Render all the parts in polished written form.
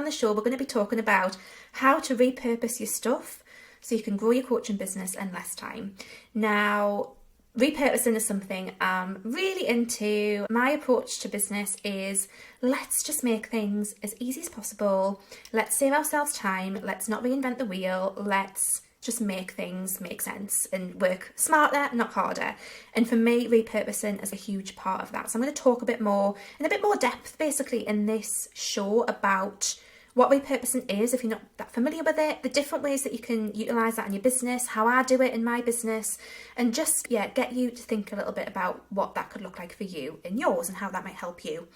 the show, we're going to be talking about how to repurpose your stuff so you can grow your coaching business in less time. Now, repurposing is something I'm really into. My approach to business is let's just make things as easy as possible. Let's save ourselves time. Let's not reinvent the wheel. Let's just make things make sense and work smarter, not harder. And for me, repurposing is a huge part of that. So I'm going to talk a bit more, in a bit more depth, basically, in this show about what repurposing is, if you're not that familiar with it, the different ways that you can utilise that in your business, how I do it in my business, and just, get you to think a little bit about what that could look like for you in yours and how that might help you.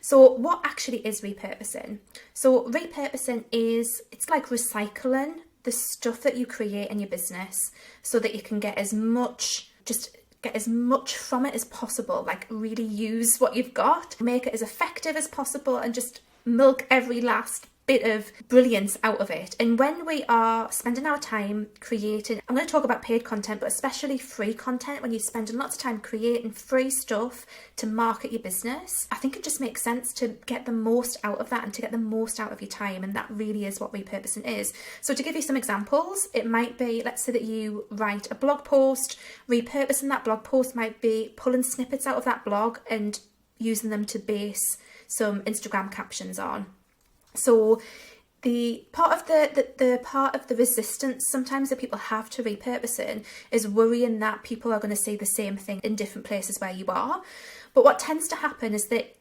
So what actually is repurposing? So repurposing it's like recycling the stuff that you create in your business so that you can get as much from it as possible, like really use what you've got, make it as effective as possible, and just milk every last bit of brilliance out of it. And when we are spending our time creating, I'm going to talk about paid content, but especially free content, when you're spending lots of time creating free stuff to market your business, I think it just makes sense to get the most out of that and to get the most out of your time. And that really is what repurposing is. So to give you some examples, it might be, let's say that you write a blog post. Repurposing that blog post might be pulling snippets out of that blog and using them to base some Instagram captions on. So the part of the resistance sometimes that people have to repurposing is worrying that people are going to see the same thing in different places where you are. But what tends to happen is that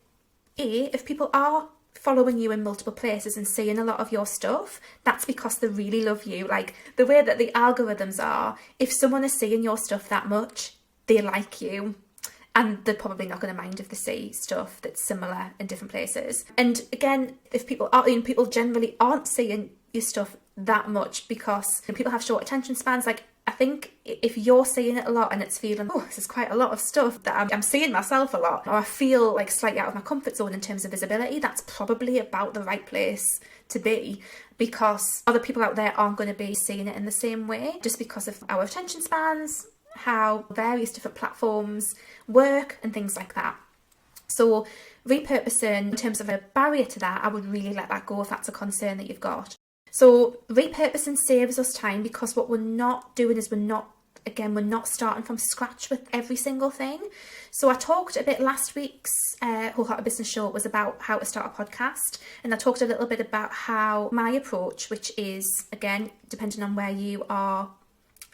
if people are following you in multiple places and seeing a lot of your stuff, that's because they really love you. Like the way that the algorithms are, if someone is seeing your stuff that much, they like you. And they're probably not going to mind if they see stuff that's similar in different places. And again, if people generally aren't seeing your stuff that much because people have short attention spans. Like I think if you're seeing it a lot and it's feeling, oh, this is quite a lot of stuff that I'm seeing myself a lot, or I feel like slightly out of my comfort zone in terms of visibility, that's probably about the right place to be, because other people out there aren't going to be seeing it in the same way just because of our attention spans, how various different platforms work and things like that. So repurposing, in terms of a barrier to that, I would really let that go if that's a concern that you've got. So repurposing saves us time, because what we're not doing is we're not starting from scratch with every single thing. So I talked a bit last week's Wholehearted Business Show was about how to start a podcast, and I talked a little bit about how my approach, which is, again, depending on where you are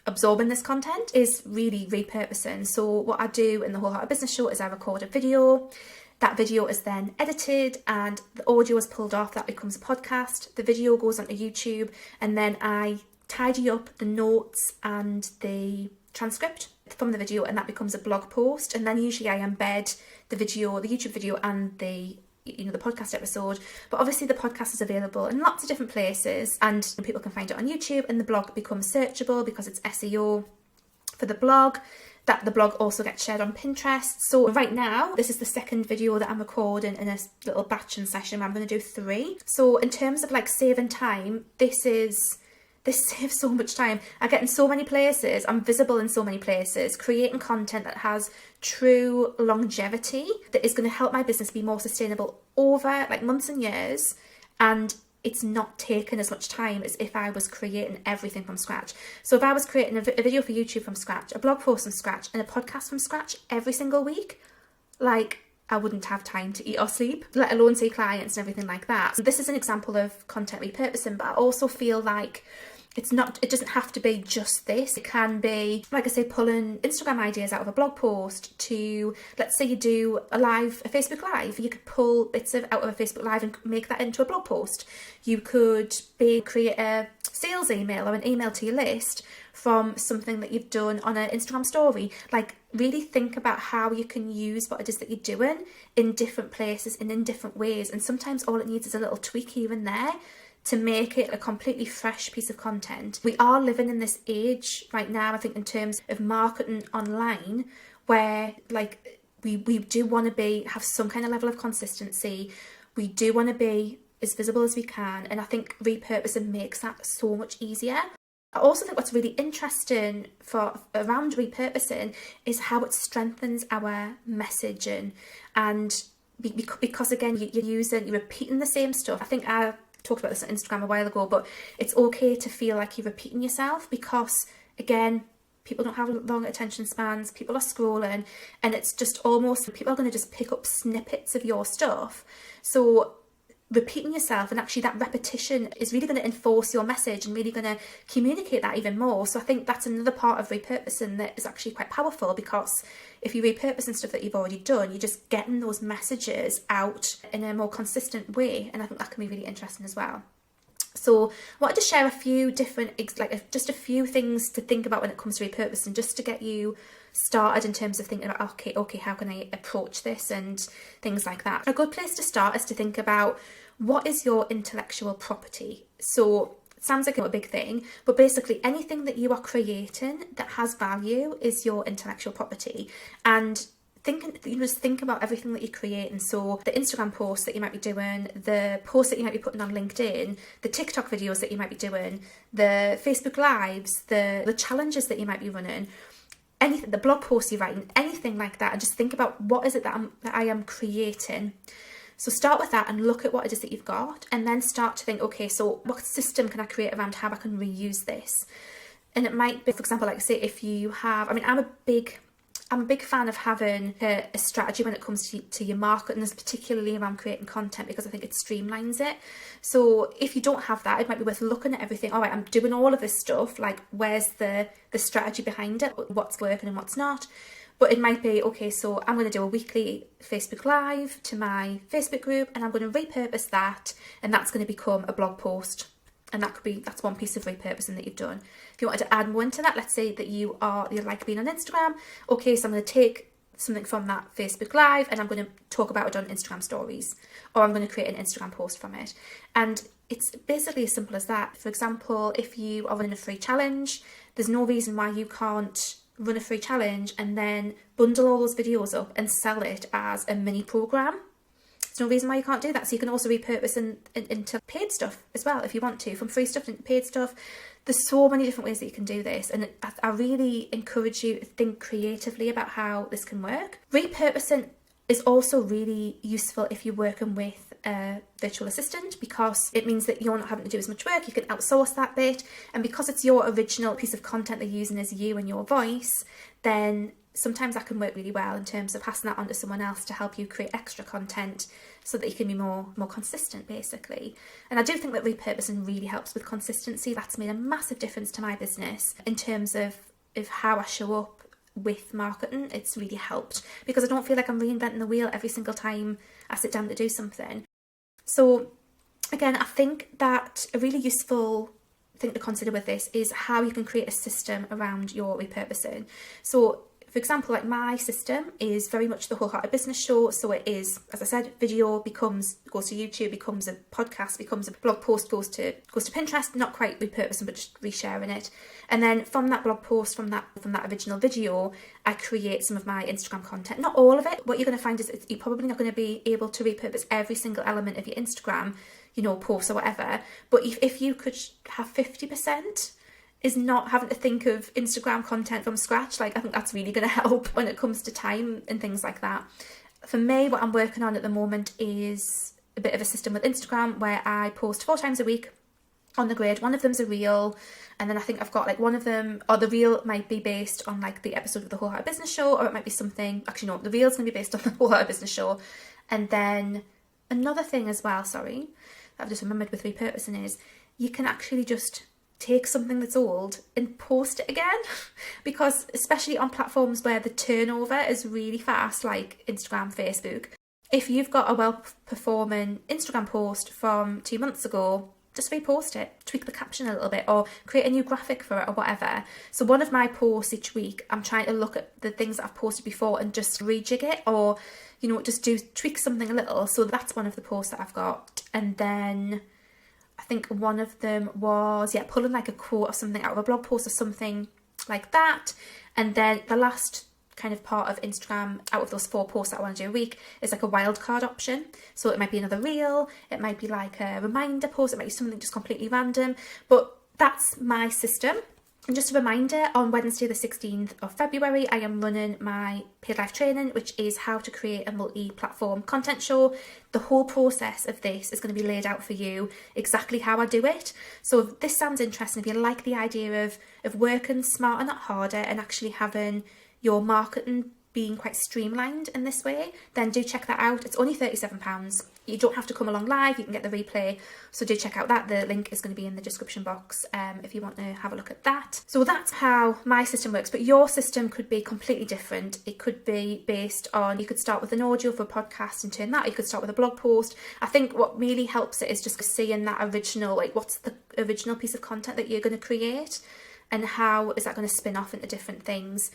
absorbing this content, is really repurposing. So what I do in the Wholehearted Business Show is I record a video. That video is then edited and the audio is pulled off. That becomes a podcast. The video goes onto YouTube, and then I tidy up the notes and the transcript from the video, and that becomes a blog post. And then usually I embed the video, the YouTube video, and the podcast episode. But obviously the podcast is available in lots of different places, and people can find it on YouTube, and the blog becomes searchable because it's SEO for the blog. That the blog also gets shared on Pinterest. So right now, this is the second video that I'm recording in a little batching session where I'm going to do 3. So in terms of like saving time, this saves so much time. I get in so many places, I'm visible in so many places, creating content that has true longevity, that is going to help my business be more sustainable over like months and years, and it's not taking as much time as if I was creating everything from scratch. So if I was creating a video for YouTube from scratch, a blog post from scratch, and a podcast from scratch every single week, like I wouldn't have time to eat or sleep, let alone see clients and everything like that. So this is an example of content repurposing, but I also feel like it doesn't have to be just this. It can be, like I say, pulling Instagram ideas out of a blog post to, let's say you do a Facebook Live. You could pull bits out of a Facebook Live and make that into a blog post. You could create a sales email or an email to your list from something that you've done on an Instagram story. Like really think about how you can use what it is that you're doing in different places and in different ways. And sometimes all it needs is a little tweak here and there to make it a completely fresh piece of content. We are living in this age right now, I think, in terms of marketing online, where like we do want to have some kind of level of consistency. We do want to be as visible as we can, and I think repurposing makes that so much easier. I also think what's really interesting around repurposing is how it strengthens our messaging, and because again you're repeating the same stuff. I think I talked about this on Instagram a while ago, but it's okay to feel like you're repeating yourself because, again, people don't have long attention spans, people are scrolling, and it's just almost, people are going to just pick up snippets of your stuff. So repeating yourself, and actually that repetition is really going to enforce your message and really going to communicate that even more. So I think that's another part of repurposing that is actually quite powerful, because if you repurpose stuff that you've already done, you're just getting those messages out in a more consistent way, and I think that can be really interesting as well. So I wanted to share a few different, just a few things to think about when it comes to repurposing, just to get you started in terms of thinking about, okay, how can I approach this and things like that. A good place to start is to think about, what is your intellectual property? So it sounds like a big thing, but basically anything that you are creating that has value is your intellectual property. And think about everything that you're creating. So the Instagram posts that you might be doing, the posts that you might be putting on LinkedIn, the TikTok videos that you might be doing, the Facebook Lives, the challenges that you might be running, anything, the blog posts you're writing, anything like that, and just think about, what is it that I am creating. So start with that and look at what it is that you've got, and then start to think, okay, so what system can I create around how I can reuse this? And it might be, for example, like say if you have, I'm a big fan of having a strategy when it comes to your marketing, particularly around creating content, because I think it streamlines it. So if you don't have that, it might be worth looking at everything. All right, I'm doing all of this stuff, like where's the strategy behind it, what's working and what's not. But it might be, okay, so I'm going to do a weekly Facebook Live to my Facebook group, and I'm going to repurpose that, and that's going to become a blog post. And that's one piece of repurposing that you've done. If you wanted to add more into that, let's say that you like being on Instagram. Okay, so I'm going to take something from that Facebook Live and I'm going to talk about it on Instagram stories, or I'm going to create an Instagram post from it. And it's basically as simple as that. For example, if you are running a free challenge, there's no reason why you can't run a free challenge and then bundle all those videos up and sell it as a mini program. There's no reason why you can't do that. So you can also repurpose into paid stuff as well if you want to, from free stuff into paid stuff. There's so many different ways that you can do this, and I really encourage you to think creatively about how this can work. Repurposing is also really useful if you're working with a virtual assistant, because it means that you're not having to do as much work. You can outsource that bit, and because it's your original piece of content they're using as you and your voice, then sometimes that can work really well in terms of passing that on to someone else to help you create extra content so that you can be more consistent, basically. And I do think that repurposing really helps with consistency. That's made a massive difference to my business in terms of how I show up with marketing. It's really helped because I don't feel like I'm reinventing the wheel every single time I sit down to do something. So again, I think that a really useful thing to consider with this is how you can create a system around your repurposing. So for example, like my system is very much the Wholehearted Business Show. So it is, as I said, video goes to YouTube, becomes a podcast, becomes a blog post, goes to Pinterest, not quite repurposing, but just resharing it. And then from that blog post, from that original video, I create some of my Instagram content. Not all of it. What you're going to find is you're probably not going to be able to repurpose every single element of your Instagram, posts or whatever. But if you could have 50%, is not having to think of Instagram content from scratch, I think that's really going to help when it comes to time and things like that. For me, what I'm working on at the moment is a bit of a system with Instagram where I post 4 times a week on the grid. One of them's a reel, and then I think I've got one of them, or the reel might be based on the episode of the Wholehearted Business Show, or it might be something, actually no, the reel's going to be based on the Wholehearted Business Show. And then another thing as well, that I've just remembered with repurposing is you can actually just take something that's old and post it again, because especially on platforms where the turnover is really fast, like Instagram, Facebook, if you've got a well-performing Instagram post from 2 months ago, just repost it, tweak the caption a little bit, or create a new graphic for it or whatever. So one of my posts each week, I'm trying to look at the things that I've posted before and just rejig it, or just tweak something a little. So that's one of the posts that I've got. And then I think one of them was, pulling a quote or something out of a blog post or something like that. And then the last kind of part of Instagram out of those 4 posts that I want to do a week is a wildcard option. So it might be another reel, it might be a reminder post, it might be something just completely random. But that's my system. And just a reminder, on Wednesday the 16th of February, I am running my paid live training, which is how to create a multi-platform content show. The whole process of this is going to be laid out for you, exactly how I do it. So if this sounds interesting, if you like the idea of working smarter, not harder, and actually having your marketing being quite streamlined in this way, then do check that out. It's only £37. You don't have to come along live, you can get the replay, so do check out that. The link is going to be in the description box if you want to have a look at that. So that's how my system works, but your system could be completely different. It could be based on, you could start with an audio for a podcast and turn that, you could start with a blog post. I think what really helps it is just seeing that original, like what's the original piece of content that you're going to create and how is that going to spin off into different things.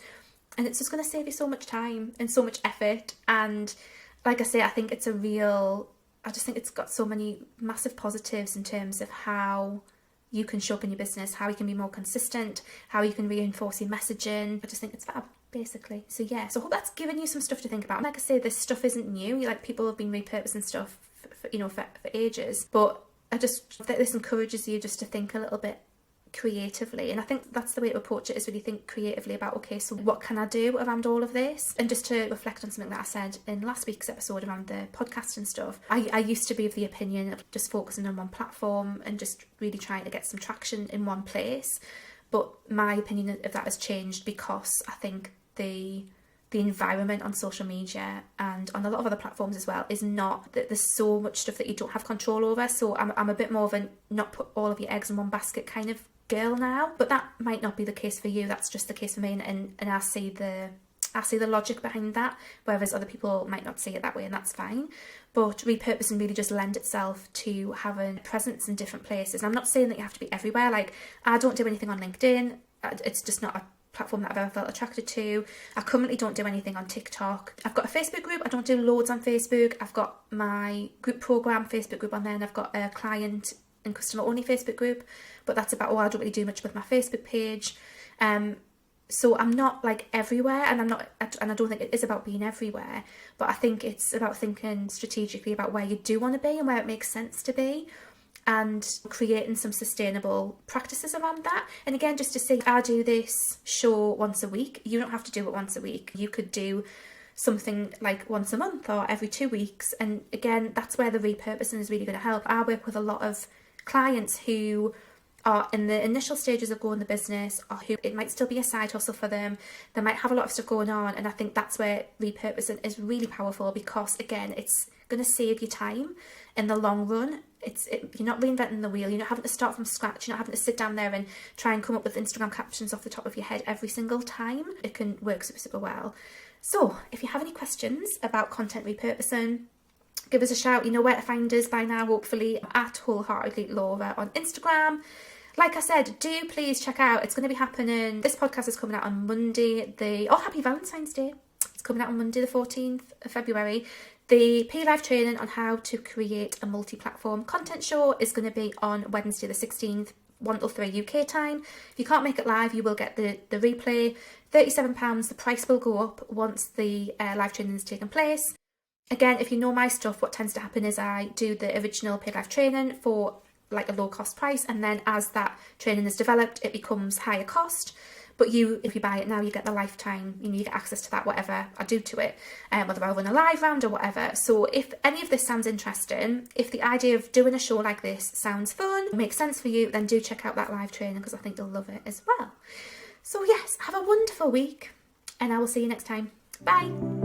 And it's just going to save you so much time and so much effort. And like I say, I think it's I just think it's got so many massive positives in terms of how you can show up in your business, how you can be more consistent, how you can reinforce your messaging. I just think it's fab, basically. So yeah, so I hope that's given you some stuff to think about. Like I say, this stuff isn't new. Like people have been repurposing stuff for ages. But I just think this encourages you just to think a little bit creatively, and I think that's the way to approach it, is really think creatively about, okay, so what can I do around all of this? And just to reflect on something that I said in last week's episode around the podcast and stuff, I used to be of the opinion of just focusing on one platform and just really trying to get some traction in one place, but my opinion of that has changed because I think the environment on social media and on a lot of other platforms as well is not that there's so much stuff that you don't have control over. So I'm a bit more of a not put all of your eggs in one basket kind of girl now, but that might not be the case for you. That's just the case for me, and I see the logic behind that, whereas other people might not see it that way, and that's fine. But repurposing really just lends itself to having presence in different places. And I'm not saying that you have to be everywhere. Like, I don't do anything on LinkedIn. It's just not a platform that I've ever felt attracted to. I currently don't do anything on TikTok. I've got a Facebook group. I don't do loads on Facebook. I've got my group program Facebook group on there, and I've got a client and customer only Facebook group, but that's about all. I don't really do much with my Facebook page. So I'm not like everywhere, and I don't think it is about being everywhere, but I think it's about thinking strategically about where you do want to be and where it makes sense to be, and creating some sustainable practices around that. And again, just to say, I do this show once a week. You don't have to do it once a week. You could do something like once a month or every 2 weeks. And again, that's where the repurposing is really going to help. I work with a lot of clients who are in the initial stages of growing the business, or who it might still be a side hustle for them. They might have a lot of stuff going on, and I think that's where repurposing is really powerful, because again, it's going to save you time in the long run. You're not reinventing the wheel. You're not having to start from scratch. You're not having to sit down there and try and come up with Instagram captions off the top of your head every single time. It can work super, super well. So if you have any questions about content repurposing, give us a shout. You know where to find us by now, hopefully, at Wholeheartedly Laura on Instagram. Like I said, do please check out, it's going to be happening, this podcast is coming out on Monday, happy Valentine's Day. It's coming out on Monday the 14th of February. The Pay Live training on how to create a multi-platform content show is going to be on Wednesday the 16th, 1 till 3 UK time. If you can't make it live, you will get the replay. £37, the price will go up once the live training has taken place. Again, if you know my stuff, what tends to happen is I do the original Paid Live training for like a low cost price, and then as that training is developed, it becomes higher cost. But if you buy it now, you get the lifetime, you get access to that, whatever I do to it, whether I run a live round or whatever. So if any of this sounds interesting, if the idea of doing a show like this sounds fun, makes sense for you, then do check out that live training, because I think you'll love it as well. So yes, have a wonderful week, and I will see you next time. Bye.